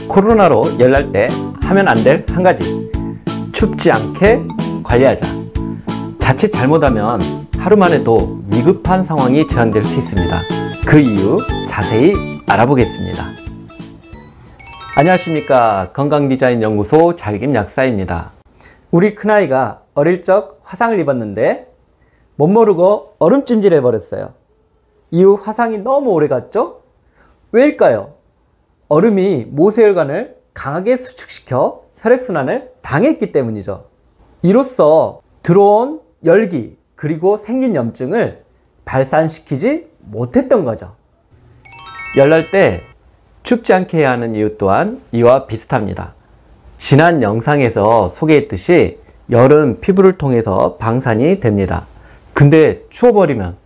코로나로 열날 때 하면 안 될 한 가지, 춥지 않게 관리하자. 자칫 잘못하면 하루만 해도 위급한 상황이 재현될 수 있습니다. 그 이유 자세히 알아보겠습니다. 안녕하십니까, 건강디자인연구소 잘김약사입니다. 우리 큰아이가 어릴 적 화상을 입었는데 못 모르고 얼음찜질 해버렸어요. 이후 화상이 너무 오래 갔죠? 왜일까요? 얼음이 모세혈관을 강하게 수축시켜 혈액순환을 방해했기 때문이죠. 이로써 들어온 열기 그리고 생긴 염증을 발산시키지 못했던 거죠. 열날 때 춥지 않게 해야 하는 이유 또한 이와 비슷합니다. 지난 영상에서 소개했듯이 열은 피부를 통해서 방산이 됩니다. 근데 추워버리면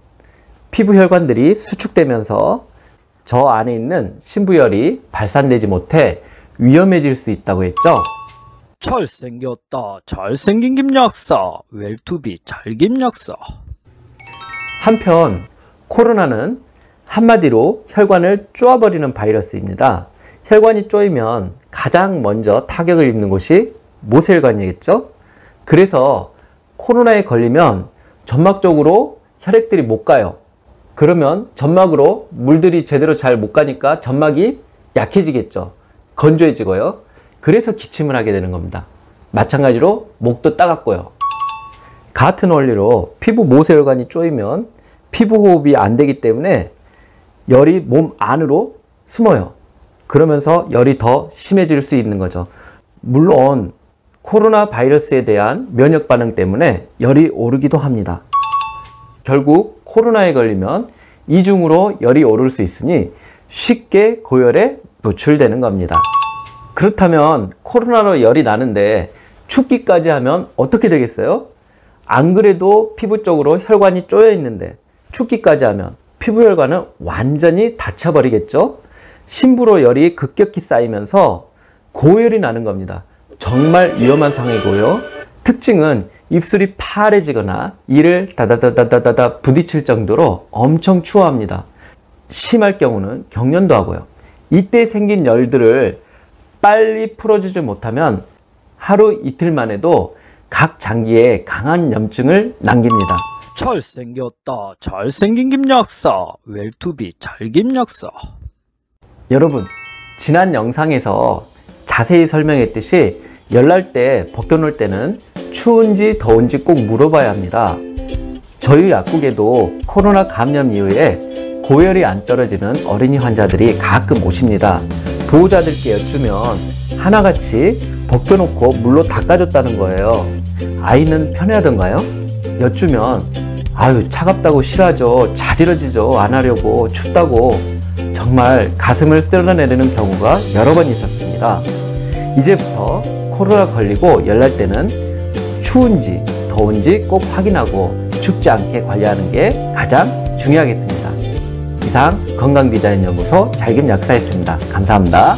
피부 혈관들이 수축되면서 저 안에 있는 신부열이 발산되지 못해 위험해질 수 있다고 했죠. 잘생겼다 잘생긴 김약사, 웰투비 잘김약사. 한편 코로나는 한마디로 혈관을 쪼아버리는 바이러스입니다. 혈관이 쪼이면 가장 먼저 타격을 입는 곳이 모세혈관이겠죠. 그래서 코로나에 걸리면 점막 쪽으로 혈액들이 못 가요. 그러면 점막으로 물들이 제대로 잘 못 가니까 점막이 약해지겠죠. 건조해지고요. 그래서 기침을 하게 되는 겁니다. 마찬가지로 목도 따갑고요. 같은 원리로 피부 모세혈관이 쪼이면 피부 호흡이 안 되기 때문에 열이 몸 안으로 숨어요. 그러면서 열이 더 심해질 수 있는 거죠. 물론 코로나 바이러스에 대한 면역 반응 때문에 열이 오르기도 합니다. 결국 코로나에 걸리면 이중으로 열이 오를 수 있으니 쉽게 고열에 노출되는 겁니다. 그렇다면 코로나로 열이 나는데 춥기까지 하면 어떻게 되겠어요? 안 그래도 피부 쪽으로 혈관이 쪼여 있는데 춥기까지 하면 피부 혈관은 완전히 닫혀버리겠죠? 심부로 열이 급격히 쌓이면서 고열이 나는 겁니다. 정말 위험한 상황이고요. 특징은 입술이 파래지거나 이를 다다다다다다 부딪힐 정도로 엄청 추워합니다. 심할 경우는 경련도 하고요. 이때 생긴 열들을 빨리 풀어주지 못하면 하루 이틀만 해도 각 장기에 강한 염증을 남깁니다. 잘생겼다 잘생긴 김약사, 웰투비 잘김약사. 여러분, 지난 영상에서 자세히 설명했듯이 열날 때 벗겨놓을 때는 추운지 더운지 꼭 물어봐야 합니다. 저희 약국에도 코로나 감염 이후에 고열이 안 떨어지는 어린이 환자들이 가끔 오십니다. 보호자들께 여쭈면 하나같이 벗겨놓고 물로 닦아줬다는 거예요. 아이는 편해하던가요? 여쭈면 아유 차갑다고 싫어하죠, 자지러지죠, 안 하려고, 춥다고. 정말 가슴을 쓸어내리는 경우가 여러 번 있었습니다. 이제부터 코로나 걸리고 열날 때는 추운지 더운지 꼭 확인하고 춥지 않게 관리하는 게 가장 중요하겠습니다. 이상 건강디자인연구소 잘김약사였습니다. 감사합니다.